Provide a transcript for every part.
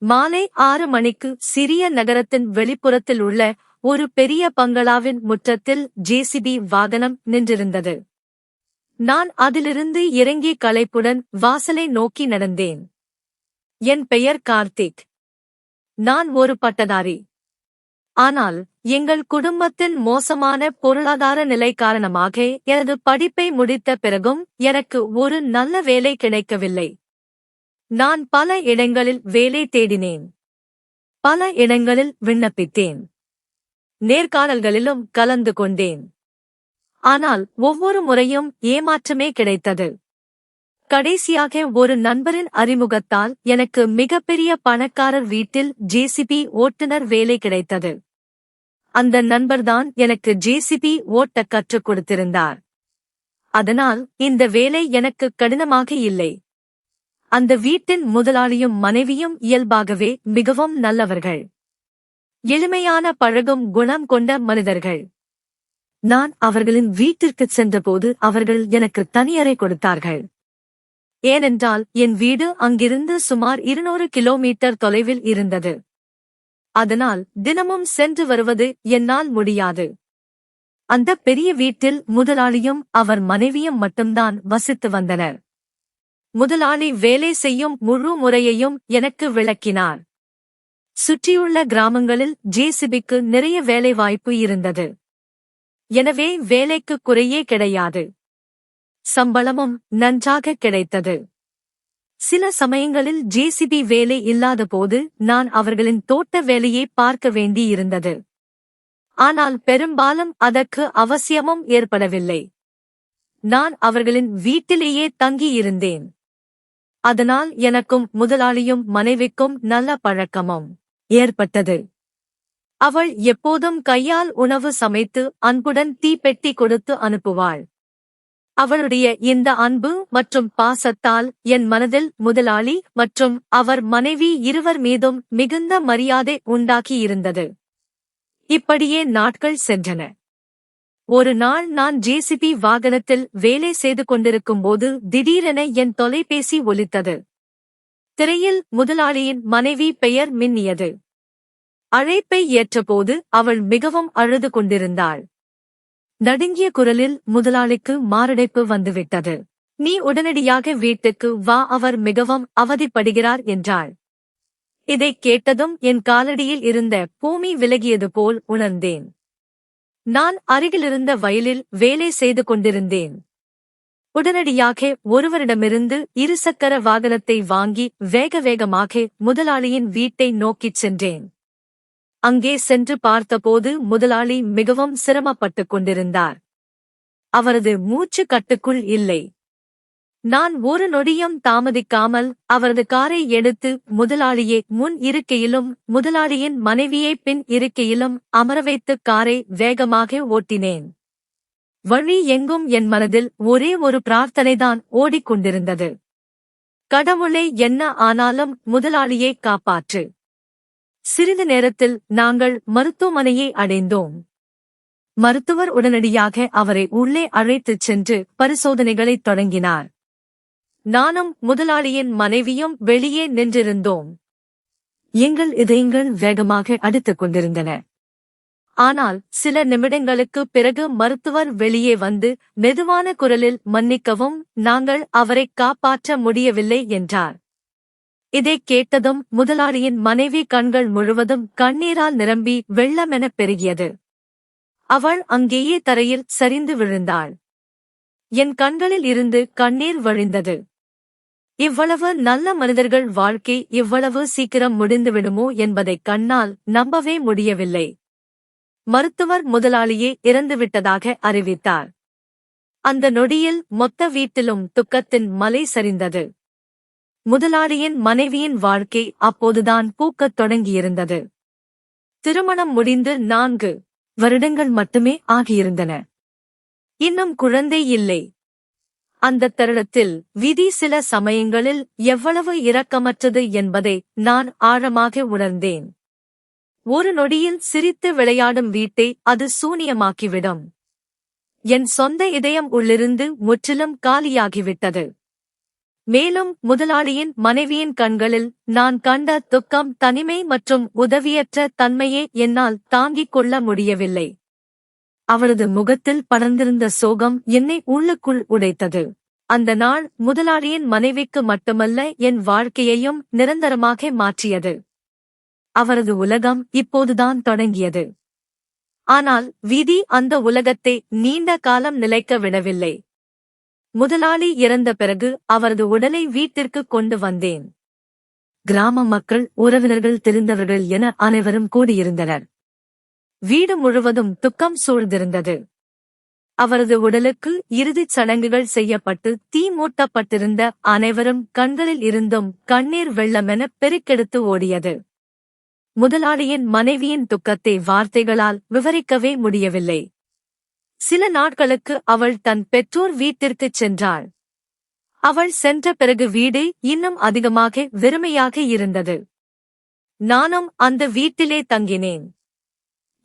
மாலை 6 மணிக்கு சிறிய நகரத்தின் வெளிப்புறத்தில் உள்ள ஒரு பெரிய பங்களாவின் முற்றத்தில் ஜேசிபி வாகனம் நின்றிருந்தது. நான் அதிலிருந்து இறங்கி களைப்புடன் வாசலை நோக்கி நடந்தேன். என் பெயர் கார்த்திக். நான் ஒரு பட்டதாரி. ஆனால் எங்கள் குடும்பத்தின் மோசமான பொருளாதார நிலை காரணமாக எனது படிப்பை முடித்த பிறகும் எனக்கு ஒரு நல்ல வேலை கிடைக்கவில்லை. நான் பல இடங்களில் வேலை தேடினேன். பல இடங்களில் விண்ணப்பித்தேன். நேர்காணல்களிலும் கலந்து கொண்டேன். ஆனால் ஒவ்வொரு முறையும் ஏமாற்றமே கிடைத்தது. கடைசியாக ஒரு நண்பரின் அறிமுகத்தால் எனக்கு மிகப்பெரிய பணக்காரர் வீட்டில் ஜேசிபி ஓட்டுநர் வேலை கிடைத்தது. அந்த நண்பர்தான் எனக்கு ஜேசிபி ஓட்ட கற்றுக் கொடுத்திருந்தார். அதனால் இந்த வேலை எனக்கு கடினமாக இல்லை. அந்த வீட்டின் முதலாளியும் மனைவியும் இயல்பாகவே மிகவும் நல்லவர்கள். எளிமையான பழகும் குணம் கொண்ட மனிதர்கள். நான் அவர்களின் வீட்டிற்குச் சென்றபோது அவர்கள் எனக்கு தனியறை கொடுத்தார்கள். ஏனென்றால் என் வீடு அங்கிருந்து சுமார் 200 கிலோமீட்டர் தொலைவில் இருந்தது. அதனால் தினமும் சென்று வருவது என்னால் முடியாது. அந்த பெரிய வீட்டில் முதலாளியும் அவர் மனைவியும் மட்டும்தான் வசித்து வந்தனர். முதலாளி வேலை செய்யும் முழு முறையையும் எனக்கு விளக்கினார். சுற்றியுள்ள கிராமங்களில் ஜேசிபிக்கு நிறைய வேலைவாய்ப்பு இருந்தது. எனவே வேலைக்கு குறையே கிடையாது. சம்பளமும் நன்றாக கிடைத்தது. சில சமயங்களில் ஜேசிபி வேலை இல்லாதபோது நான் அவர்களின் தோட்ட வேலையை பார்க்க வேண்டியிருந்தது. ஆனால் பெரும்பாலும் அதற்கு அவசியமும் ஏற்படவில்லை. நான் அவர்களின் வீட்டிலேயே தங்கியிருந்தேன். அதனால் எனக்கும் முதலாளியும் மனைவிக்கும் நல்ல பழக்கமும் ஏற்பட்டது. அவள் எப்போதும் கையால் உணவு சமைத்து அன்புடன் தீப்பெட்டி கொடுத்து அனுப்புவாள். அவளுடைய இந்த அன்பு மற்றும் பாசத்தால் என் மனதில் முதலாளி மற்றும் அவர் மனைவி இருவர் மீதும் மிகுந்த மரியாதை உண்டாக்கியிருந்தது. இப்படியே நாட்கள் சென்றன. ஒரு நாள் நான் ஜேசிபி வாகனத்தில் வேலை செய்து கொண்டிருக்கும்போது திடீரென என் தொலைபேசி ஒலித்தது. திரையில் முதலாளியின் மனைவி பெயர் மின்னியது. அழைப்பை ஏற்றபோது அவள் மிகவும் அழுது கொண்டிருந்தாள். நடுங்கிய குரலில் முதலாளிக்கு மாரடைப்பு வந்துவிட்டது. நீ உடனடியாக வீட்டுக்கு வா, அவர் மிகவும் அவதிப்படுகிறார் என்றாள். இதைக் கேட்டதும் என் காலடியில் இருந்த பூமி விலகியது போல் உணர்ந்தேன். நான் அருகிலிருந்த வயலில் வேலை செய்து கொண்டிருந்தேன். உடனடியாக ஒருவரிடமிருந்து இருசக்கர வாகனத்தை வாங்கி வேக வேகமாக முதலாளியின் வீட்டை நோக்கிச் சென்றேன். அங்கே சென்று பார்த்தபோது முதலாளி மிகவும் சிரமப்பட்டுக் கொண்டிருந்தார். அவரது மூச்சு கட்டுக்குள் இல்லை. நான் ஒரு நொடியும் தாமதிக்காமல் அவரது காரை எடுத்து முதலாளியை முன் இருக்கையிலும் முதலாளியின் மனைவியை பின் இருக்கையிலும் அமர வைத்து காரை வேகமாக ஓட்டினேன். வழி எங்கும் என் மனதில் ஒரே ஒரு பிரார்த்தனைதான் ஓடிக்கொண்டிருந்தது. கடவுளே, என்ன ஆனாலும் முதலாளியை காப்பாற்று. சிறிது நேரத்தில் நாங்கள் மருத்துவமனையை அடைந்தோம். மருத்துவர் உடனடியாக அவரை உள்ளே அழைத்துச் சென்று பரிசோதனைகளைத் தொடங்கினார். நானும் முதலாளியின் மனைவியும் வெளியே நின்றிருந்தோம். எங்கள் இதயங்கள் வேகமாக அடித்துக் கொண்டிருந்தன. ஆனால் சில நிமிடங்களுக்குப் பிறகு மருத்துவர் வெளியே வந்து மெதுவான குரலில், மன்னிக்கவும், நாங்கள் அவரைக் காப்பாற்ற முடியவில்லை என்றார். இதைக் கேட்டதும் முதலாளியின் மனைவி கண்கள் முழுவதும் கண்ணீரால் நிரம்பி வெள்ளமெனப் பெருகியது. அவள் அங்கேயே தரையில் சரிந்து விழுந்தாள். என் கண்களில் இருந்து கண்ணீர் வழிந்தது. இவ்வளவு நல்ல மனிதர்கள் வாழ்க்கை இவ்வளவு சீக்கிரம் முடிந்துவிடுமோ என்பதைக் கண்ணால் நம்பவே முடியவில்லை. மருத்துவர் முதலாளியே இறந்துவிட்டதாக அறிவித்தார். அந்த நொடியில் மொத்த வீட்டிலும் துக்கத்தின் மலை சரிந்தது. முதலாளியின் மனைவியின் வாழ்க்கை அப்போதுதான் பூக்கத் தொடங்கியிருந்தது. திருமணம் முடிந்து 4 வருடங்கள் மட்டுமே ஆகியிருந்தன. இன்னும் குழந்தை இல்லை. அந்த தருணத்தில் விதி சில சமயங்களில் எவ்வளவு இரக்கமற்றது என்பதை நான் ஆழமாக உணர்ந்தேன். ஒரு நொடியில் சிரித்து விளையாடும் வீட்டை அது சூனியமாக்கிவிடும். என் சொந்த இதயம் உள்ளிருந்து முற்றிலும் காலியாகிவிட்டது. மேலும் முதலாளியின் மனைவியின் கண்களில் நான் கண்ட துக்கம், தனிமை மற்றும் உதவியற்ற தன்மையை என்னால் தாங்கிக் கொள்ள முடியவில்லை. அவளது முகத்தில் படர்ந்திருந்த சோகம் என்னை உள்ளுக்குள் உடைத்தது. அந்த நாள் முதலாளியின் மனைவிக்கு மட்டுமல்ல, என் வாழ்க்கையையும் நிரந்தரமாக மாற்றியது. அவரது உலகம் இப்போதுதான் தொடங்கியது. ஆனால் விதி அந்த உலகத்தை நீண்ட காலம் நிலைக்க விடவில்லை. முதலாளி இறந்த பிறகு அவரது உடலை வீட்டிற்கு கொண்டு வந்தேன். கிராம மக்கள், உறவினர்கள், தெரிந்தவர்கள் என அனைவரும் கூடியிருந்தனர். வீடு முழுவதும் துக்கம் சூழ்ந்திருந்தது. அவரது உடலுக்கு இறுதிச் சடங்குகள் செய்யப்பட்டு தீ மூட்டப்பட்டிருந்த அனைவரும் கண்களில் இருந்தும் கண்ணீர் வெள்ளமென பெருக்கெடுத்து ஓடியது. முதலாளியின் மனைவியின் துக்கத்தை வார்த்தைகளால் விவரிக்கவே முடியவில்லை. சில நாட்களுக்கு அவள் தன் பெற்றோர் வீட்டிற்குச் சென்றாள். அவள் சென்ற பிறகு வீடு இன்னும் அதிகமாக வெறுமையாக இருந்தது. நானும் அந்த வீட்டிலே தங்கினேன்.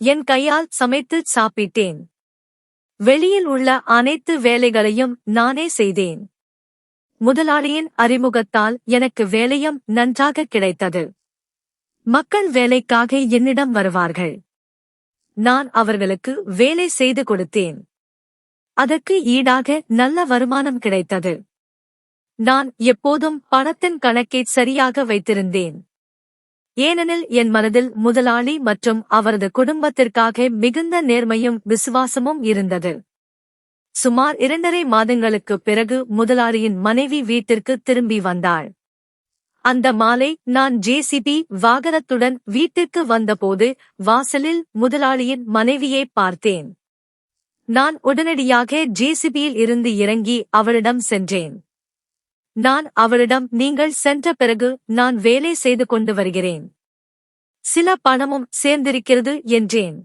என் கையால் சமைத்து சாப்பிட்டேன். வெளியில் உள்ள அனைத்து வேலைகளையும் நானே செய்தேன். முதலாளியின் அறிமுகத்தால் எனக்கு வேலையும் நன்றாக கிடைத்தது. மக்கள் வேலைக்காக என்னிடம் வருவார்கள். நான் அவர்களுக்கு வேலை செய்து கொடுத்தேன். அதற்கு ஈடாக நல்ல வருமானம் கிடைத்தது. நான் எப்போதும் பணத்தின் கணக்கை சரியாக வைத்திருந்தேன். ஏனெனில் என் மனதில் முதலாளி மற்றும் அவரது குடும்பத்திற்காக மிகுந்த நேர்மையும் விசுவாசமும் இருந்தது. சுமார் 2.5 மாதங்களுக்குப் பிறகு முதலாளியின் மனைவி வீட்டிற்கு திரும்பி வந்தாள். அந்த மாலை நான் ஜேசிபி வாகனத்துடன் வீட்டிற்கு வந்தபோது வாசலில் முதலாளியின் மனைவியை பார்த்தேன். நான் உடனடியாக ஜேசிபியில் இருந்து இறங்கி அவளிடம் சென்றேன். நான் அவளிடம், நீங்கள் சென்ற பிறகு நான் வேலை செய்து கொண்டு வருகிறேன். சில பணமும் சேர்ந்திருக்கிறது என்றேன்.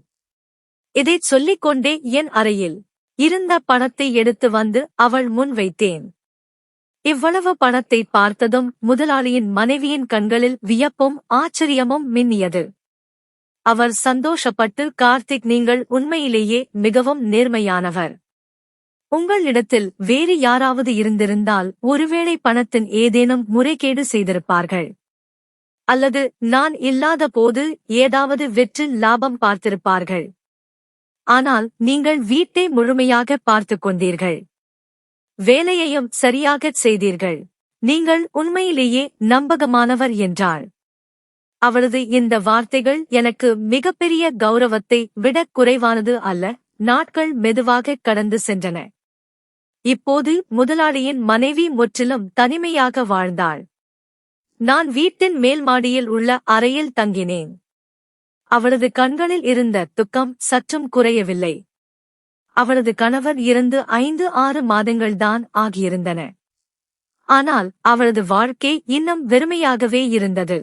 இதைச் சொல்லிக் கொண்டே என் அறையில் இருந்த பணத்தை எடுத்து வந்து அவள் முன் வைத்தேன். இவ்வளவு பணத்தை பார்த்ததும் முதலாளியின் மனைவியின் கண்களில் வியப்பும் ஆச்சரியமும் மின்னியது. அவர் சந்தோஷப்பட்டு, கார்த்திக், நீங்கள் உண்மையிலேயே மிகவும் நேர்மையானவர். உங்களிடத்தில் வேறு யாராவது இருந்திருந்தால் ஒருவேளை பணத்தின் ஏதேனும் முறைகேடு செய்திருப்பார்கள். அல்லது நான் இல்லாத போது ஏதாவது வெற்று லாபம் பார்த்திருப்பார்கள். ஆனால் நீங்கள் வீட்டை முழுமையாக பார்த்துக் கொண்டீர்கள். வேலையையும் சரியாகச் செய்தீர்கள். நீங்கள் உண்மையிலேயே நம்பகமானவர் என்றாள். அவளது இந்த வார்த்தைகள் எனக்கு மிகப்பெரிய கௌரவத்தை விடக் குறைவானது அல்ல. நாட்கள் மெதுவாக கடந்து சென்றன. இப்போது முதலாளியின் மனைவி முற்றிலும் தனிமையாக வாழ்ந்தாள். நான் வீட்டின் மேல் மாடியில் உள்ள அறையில் தங்கினேன். அவளது கண்களில் இருந்த துக்கம் சற்றும் குறையவில்லை. அவளது கணவர் இறந்து 5-6 மாதங்கள்தான் ஆகியிருந்தன. ஆனால் அவளது வாழ்க்கை இன்னும் வெறுமையாகவே இருந்தது.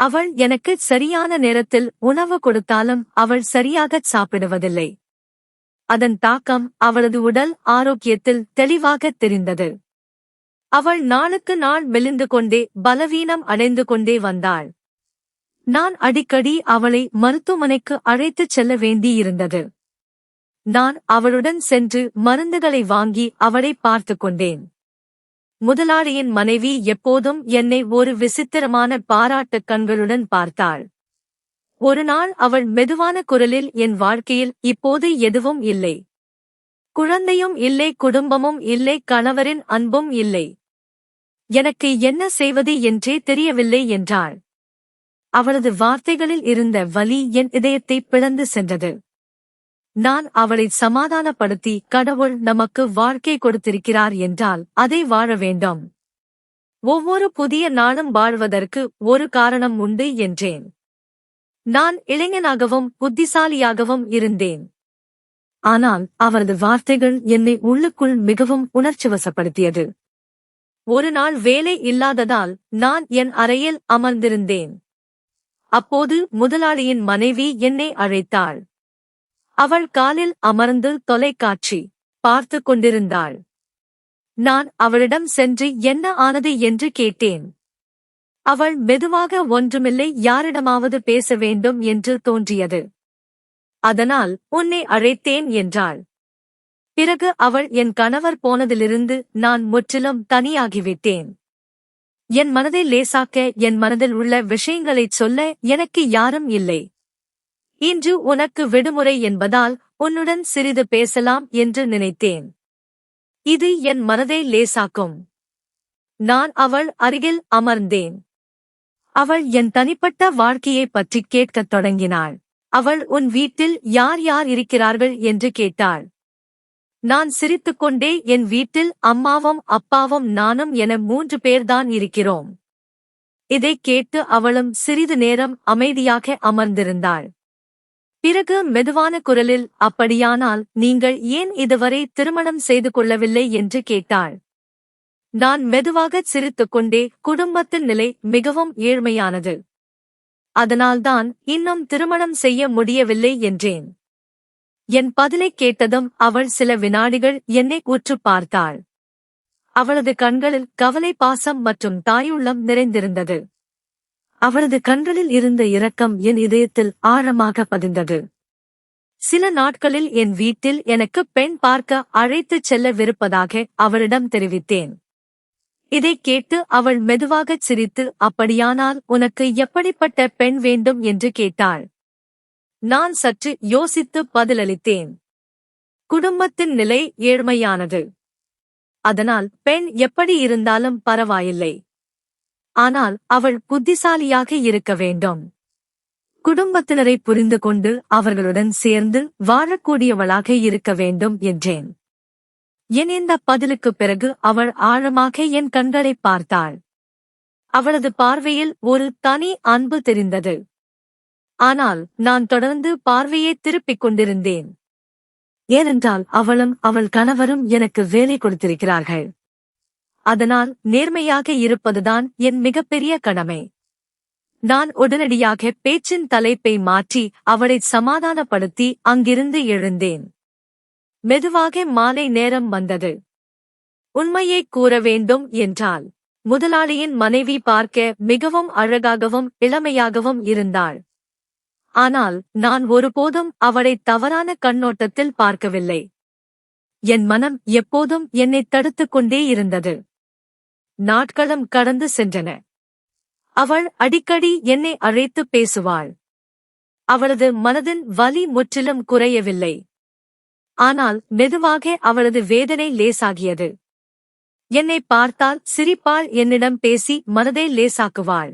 அவள் எனக்கு சரியான நேரத்தில் உணவு கொடுத்தாலும் அவள் சரியாகச் சாப்பிடுவதில்லை. அதன் தாக்கம் அவளது உடல் ஆரோக்கியத்தில் தெளிவாகத் தெரிந்தது. அவள் நாளுக்கு நாள் மெலிந்து கொண்டே, பலவீனம் அடைந்து கொண்டே வந்தாள். நான் அடிக்கடி அவளை மருத்துவமனைக்கு அழைத்துச் செல்ல வேண்டியிருந்தது. நான் அவளுடன் சென்று மருந்துகளை வாங்கி அவளை பார்த்துக் கொண்டேன். முதலாளியின் மனைவி எப்போதும் என்னை ஒரு விசித்திரமான பாராட்டுக் கண்களுடன் பார்த்தாள். ஒரு நாள் அவள் மெதுவான குரலில், என் வாழ்க்கையில் இப்போது எதுவும் இல்லை. குழந்தையும் இல்லை, குடும்பமும் இல்லை, கணவரின் அன்பும் இல்லை. எனக்கு என்ன செய்வது என்றே தெரியவில்லை என்றாள். அவளது வார்த்தைகளில் இருந்த வலி என் இதயத்தை பிளந்து சென்றது. நான் அவளை சமாதானப்படுத்தி, கடவுள் நமக்கு வாழ்க்கை கொடுத்திருக்கிறார் என்றால் அதை வாழ வேண்டும். ஒவ்வொரு புதிய நாளும் வாழ்வதற்கு ஒரு காரணம் உண்டு என்றேன். நான் இளைஞனாகவும் புத்திசாலியாகவும் இருந்தேன். ஆனால் அவரது வார்த்தைகள் என்னை உள்ளுக்குள் மிகவும் உணர்ச்சிவசப்படுத்தியது. ஒரு நாள் வேலை இல்லாததால் நான் என் அறையில் அமர்ந்திருந்தேன். அப்போது முதலாளியின் மனைவி என்னை அழைத்தாள். அவள் காலில் அமர்ந்து தொலைக்காட்சி பார்த்துக் கொண்டிருந்தாள். நான் அவளிடம் சென்று என்ன ஆனது என்று கேட்டேன். அவள் மெதுவாக, ஒன்றுமில்லை, யாரிடமாவது பேச வேண்டும் என்று தோன்றியது. அதனால் உன்னை அழைத்தேன் என்றாள். பிறகு அவள் என் கணவர் போனதிலிருந்து நான் முற்றிலும் தனியாகிவிட்டேன். என் மனதை லேசாக்க என் மனதில் உள்ள விஷயங்களைச் சொல்ல எனக்கு யாரும் இல்லை. இன்று உனக்கு விடுமுறை என்பதால் உன்னுடன் சிறிது பேசலாம் என்று நினைத்தேன். இது என் மனதை லேசாக்கும். நான் அவள் அருகில் அமர்ந்தேன். அவள் என் தனிப்பட்ட வாழ்க்கையைப் பற்றி கேட்கத் தொடங்கினாள். அவள் உன் வீட்டில் யார் யார் இருக்கிறார்கள் என்று கேட்டாள். நான் சிரித்துக்கொண்டே என் வீட்டில் அம்மாவும் அப்பாவும் நானும் என 3 பேர்தான் இருக்கிறோம். இதைக் கேட்டு அவளும் சிறிது நேரம் அமைதியாக அமர்ந்திருந்தாள். பிறகு மெதுவான குரலில், அப்படியானால் நீங்கள் ஏன் இதுவரை திருமணம் செய்து கொள்ளவில்லை என்று கேட்டாள். நான் மெதுவாகச் சிரித்துக்கொண்டே, குடும்பத்தின் நிலை மிகவும் ஏழ்மையானது. அதனால்தான் இன்னும் திருமணம் செய்ய முடியவில்லை என்றேன். என் பதிலைக் கேட்டதும் அவள் சில வினாடிகள் என்னை உற்றுப் பார்த்தாள். அவளது கண்களில் கவலை, பாசம் மற்றும் தாயுள்ளம் நிறைந்திருந்தது. அவளது கண்களில் இருந்த இரக்கம் என் இதயத்தில் ஆழமாக பதிந்தது. சில நாட்களில் என் வீட்டில் எனக்கு பெண் பார்க்க அழைத்துச் செல்லவிருப்பதாக அவளிடம் தெரிவித்தேன். இதைக் கேட்டு அவள் மெதுவாகச் சிரித்து, அப்படியானால் உனக்கு எப்படிப்பட்ட பெண் வேண்டும் என்று கேட்டாள். நான் சற்று யோசித்து பதிலளித்தேன். குடும்பத்தின் நிலை ஏழ்மையானது. அதனால் பெண் எப்படி இருந்தாலும் பரவாயில்லை. ஆனால் அவள் புத்திசாலியாக இருக்க வேண்டும். குடும்பத்தினரை புரிந்து கொண்டு அவர்களுடன் சேர்ந்து வாழக்கூடியவளாக இருக்க வேண்டும் என்றேன். என் இந்த பதிலுக்குப் பிறகு அவள் ஆழமாக என் கண்களைப் பார்த்தாள். அவளது பார்வையில் ஒரு தனி அன்பு தெரிந்தது. ஆனால் நான் தொடர்ந்து பார்வையை திருப்பிக் கொண்டிருந்தேன். ஏனென்றால் அவளும் அவள் கணவரும் எனக்கு வேலை கொடுத்திருக்கிறார்கள். அதனால் நேர்மையாக இருப்பதுதான் என் மிகப்பெரிய கடமை. நான் உடனடியாக பேச்சின் தலைப்பை மாற்றி அவளை சமாதானப்படுத்தி அங்கிருந்து எழுந்தேன். மெதுவாக மாலை நேரம் வந்தது. உண்மையைக் கூற வேண்டும் என்றால், முதலாளியின் மனைவி பார்க்க மிகவும் அழகாகவும் இளமையாகவும் இருந்தாள். ஆனால் நான் ஒருபோதும் அவளை தவறான கண்ணோட்டத்தில் பார்க்கவில்லை. என் மனம் எப்போதும் என்னை தடுத்துக் கொண்டே இருந்தது. நாட்களும் கடந்து சென்றன. அவள் அடிக்கடி என்னை அழைத்து பேசுவாள். அவளது மனதின் வலி முற்றிலும் குறையவில்லை. ஆனால் மெதுவாக அவளது வேதனை லேசாகியது. என்னை பார்த்தால் சிரிப்பாள், என்னிடம் பேசி மனதை லேசாக்குவாள்.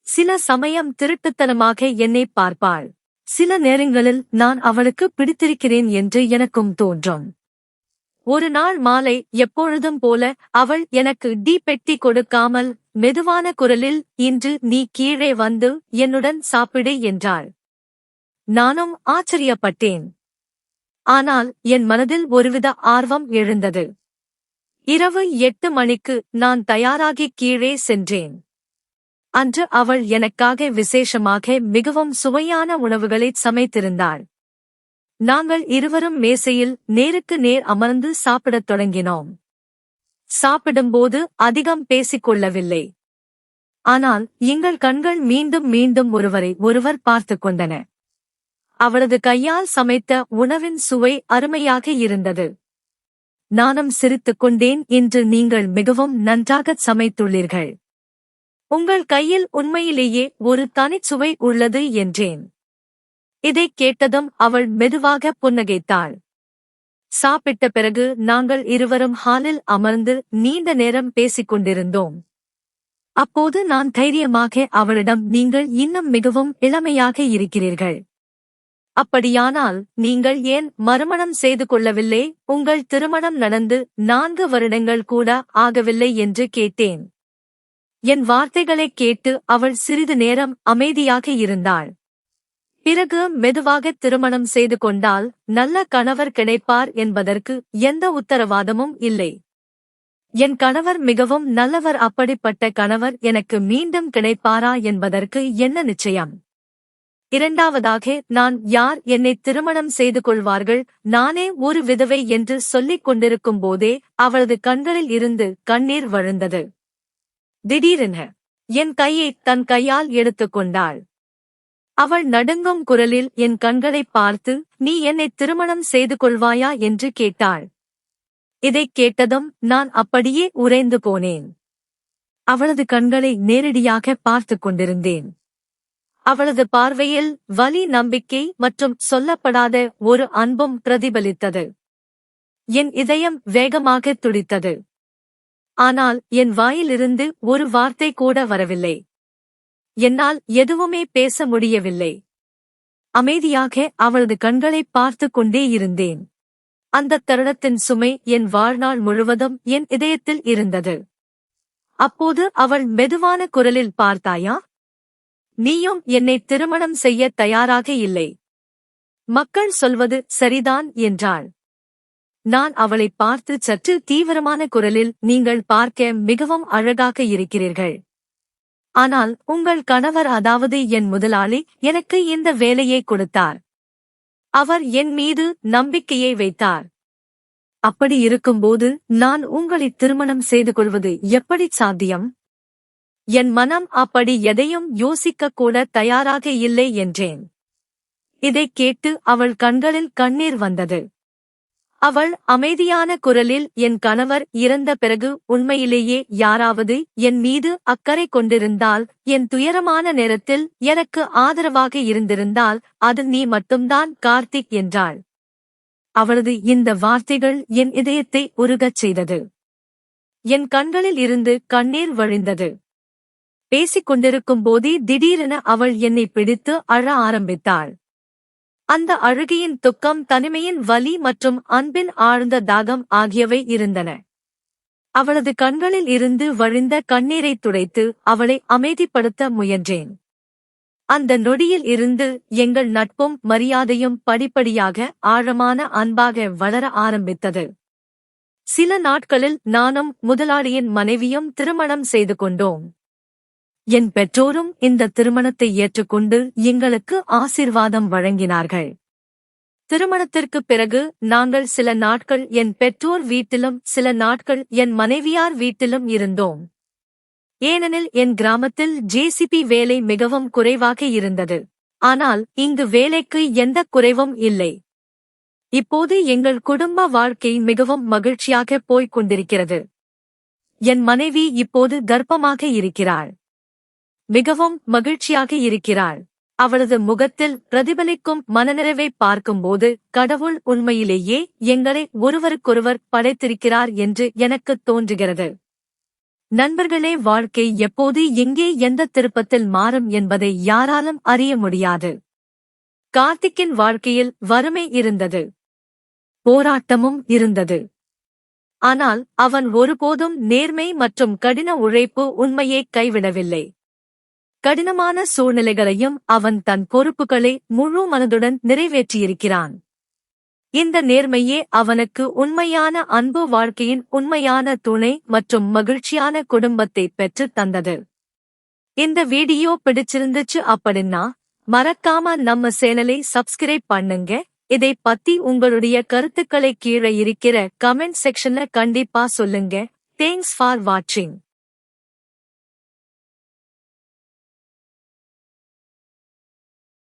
சில சமயம் திருட்டுத்தனமாக என்னை பார்ப்பாள். சில நேரங்களில் நான் அவளுக்கு பிடித்திருக்கிறேன் என்று எனக்கும் தோன்றும். ஒரு நாள் மாலை எப்பொழுதும் போல அவள் எனக்கு டீ பெட்டி கொடுக்காமல் மெதுவான குரலில், இன்று நீ கீழே வந்து என்னுடன் சாப்பிடு என்றாள். நானும் ஆச்சரியப்பட்டேன். ஆனால் என் மனதில் ஒருவித ஆர்வம் எழுந்தது. இரவு 8 மணிக்கு நான் தயாராகி கீழே சென்றேன். அன்று அவள் எனக்காக விசேஷமாக மிகவும் சுவையான உணவுகளைச் சமைத்திருந்தாள். நாங்கள் இருவரும் மேசையில் நேருக்கு நேர் அமர்ந்து சாப்பிடத் தொடங்கினோம். சாப்பிடும்போது அதிகம் பேசிக் கொள்ளவில்லை. ஆனால் எங்கள் கண்கள் மீண்டும் மீண்டும் ஒருவரை ஒருவர் பார்த்துக் கொண்டன. அவளது கையால் சமைத்த உணவின் சுவை அருமையாக இருந்தது. நானும் சிரித்துக் கொண்டேன். இன்று நீங்கள் மிகவும் நன்றாகச் சமைத்துள்ளீர்கள். உங்கள் கையில் உண்மையிலேயே ஒரு தனிச்சுவை உள்ளது என்றேன். இதைக் கேட்டதும் அவள் மெதுவாக புன்னகைத்தாள். சாப்பிட்ட பிறகு நாங்கள் இருவரும் ஹாலில் அமர்ந்து நீண்ட நேரம் பேசிக் கொண்டிருந்தோம். அப்போது நான் தைரியமாக அவளிடம், நீங்கள் இன்னும் மிகவும் இளமையாக இருக்கிறீர்கள். அப்படியானால் நீங்கள் ஏன் மறுமணம் செய்து கொள்ளவில்லை? உங்கள் திருமணம் நடந்து 4 வருடங்கள் கூட ஆகவில்லை என்று கேட்டேன். என் வார்த்தைகளைக் கேட்டு அவள் சிறிது நேரம் அமைதியாக இருந்தாள். பிறகு மெதுவாக, திருமணம் செய்து கொண்டால் நல்ல கணவர் கிடைப்பார் என்பதற்கு எந்த உத்தரவாதமும் இல்லை. என் கணவர் மிகவும் நல்லவர். அப்படிப்பட்ட கணவர் எனக்கு மீண்டும் கிடைப்பாரா என்பதற்கு என்ன நிச்சயம்? இரண்டாவதாக, நான் யார் என்னை திருமணம் செய்து கொள்வார்கள்? நானே ஒரு விதவை என்று சொல்லிக் கொண்டிருக்கும் போதே அவளது கண்களில் இருந்து கண்ணீர் வழிந்தது. திடீரென என் கையை தன் கையால் எடுத்துக் கொண்டாள். அவள் நடுங்கும் குரலில் என் கண்களைப் பார்த்து, நீ என்னை திருமணம் செய்து கொள்வாயா என்று கேட்டாள். இதைக் கேட்டதும் நான் அப்படியே உறைந்து போனேன். அவளது கண்களை நேரடியாக பார்த்துக் கொண்டிருந்தேன். அவளது பார்வையில் வலி, நம்பிக்கை மற்றும் சொல்லப்படாத ஒரு அன்பும் பிரதிபலித்தது. என் இதயம் வேகமாக துடித்தது. ஆனால் என் வாயிலிருந்து ஒரு வார்த்தை கூட வரவில்லை. என்னால் எதுவுமே பேச முடியவில்லை. அமைதியாக அவளது கண்களைப் பார்த்துக் கொண்டே இருந்தேன். அந்தத் தருணத்தின் சுமை என் வாழ்நாள் முழுவதும் என் இதயத்தில் இருந்தது. அப்போது அவள் மெதுவான குரலில், பார்த்தாயா? நீயும் என்னை திருமணம் செய்ய தயாராக இல்லை. மக்கள் சொல்வது சரிதான் என்றாள். நான் அவளைப் பார்த்து சற்று தீவிரமான குரலில், நீங்கள் பார்க்க மிகவும் அழகாக இருக்கிறீர்கள். ஆனால் உங்கள் கணவர், அதாவது என் முதலாளி, எனக்கு இந்த வேலையை கொடுத்தார். அவர் என் மீது நம்பிக்கையை வைத்தார். அப்படி இருக்கும்போது நான் உங்களை திருமணம் செய்து கொள்வது எப்படி சாத்தியம்? என் மனம் அப்படி எதையும் யோசிக்கக் கூட தயாராக இல்லை என்றேன். இதைக் கேட்டு அவள் கண்களில் கண்ணீர் வந்தது. அவள் அமைதியான குரலில், என் கணவர் இறந்த பிறகு உண்மையிலேயே யாராவது என் மீது அக்கறை கொண்டிருந்தால், என் துயரமான நேரத்தில் எனக்கு ஆதரவாக இருந்திருந்தால், அது நீ மட்டும்தான் கார்த்திக் என்றாள். அவளது இந்த வார்த்தைகள் என் இதயத்தை உருகச் செய்தது. என் கண்களில் இருந்து கண்ணீர் வழிந்தது. பேசிக் கொண்டிருக்கும் போதே திடீரென அவள் என்னை பிடித்து அழ ஆரம்பித்தாள். அந்த அழுகையின் துக்கம், தனிமையின் வலி மற்றும் அன்பின் ஆழ்ந்த தாகம் ஆகியவை இருந்தன. அவளது கண்களில் இருந்து வழிந்த கண்ணீரைத் துடைத்து அவளை அமைதிப்படுத்த முயன்றேன். அந்த நொடியில் இருந்து எங்கள் நட்பும் மரியாதையும் படிப்படியாக ஆழமான அன்பாக வளர ஆரம்பித்தது. சில நாட்களில் நானும் முதலாளியின் மனைவியும் திருமணம் செய்து கொண்டோம். என் பெற்றோரும் இந்த திருமணத்தை ஏற்றுக்கொண்டு எங்களுக்கு ஆசீர்வாதம் வழங்கினார்கள். திருமணத்திற்குப் பிறகு நாங்கள் சில நாட்கள் என் பெற்றோர் வீட்டிலும் சில நாட்கள் என் மனைவியார் வீட்டிலும் இருந்தோம். ஏனெனில் என் கிராமத்தில் ஜேசிபி வேலை மிகவும் குறைவாக இருந்தது. ஆனால் இங்கு வேலைக்கு எந்தக் குறைவும் இல்லை. இப்போது எங்கள் குடும்ப வாழ்க்கை மிகவும் மகிழ்ச்சியாக போய்க் கொண்டிருக்கிறது. என் மனைவி இப்போது கர்ப்பமாக இருக்கிறாள். மிகவும் மகிழ்ச்சியாக இருக்கிறாள். அவளது முகத்தில் பிரதிபலிக்கும் மனநிறைவைப் பார்க்கும்போது கடவுள் உண்மையிலேயே எங்களை ஒருவருக்கொருவர் படைத்திருக்கிறார் என்று எனக்குத் தோன்றுகிறது. நண்பர்களே, வாழ்க்கை எப்போது எங்கே எந்த திருப்பத்தில் மாறும் என்பதை யாராலும் அறிய முடியாது. கார்த்திக்கின் வாழ்க்கையில் வறுமை இருந்தது. போராட்டமும் இருந்தது. ஆனால் அவன் ஒருபோதும் நேர்மை மற்றும் கடின உழைப்பு உண்மையை கைவிடவில்லை. கடினமான சூழ்நிலைகளையும் அவன் தன் பொறுப்புகளை முழு மனதுடன் நிறைவேற்றியிருக்கிறான். இந்த நேர்மையே அவனுக்கு உண்மையான அன்பு, வாழ்க்கையின் உண்மையான துணை மற்றும் மகிழ்ச்சியான குடும்பத்தை பெற்றுத் தந்தது. இந்த வீடியோ பிடிச்சிருந்துச்சு அப்படின்னா மறக்காம நம்ம சேனலை சப்ஸ்கிரைப் பண்ணுங்க. இதை பத்தி உங்களுடைய கருத்துக்களை கீழே இருக்கிற கமெண்ட் செக்ஷன்ல கண்டிப்பா சொல்லுங்க. தேங்க்ஸ் ஃபார் வாட்சிங்.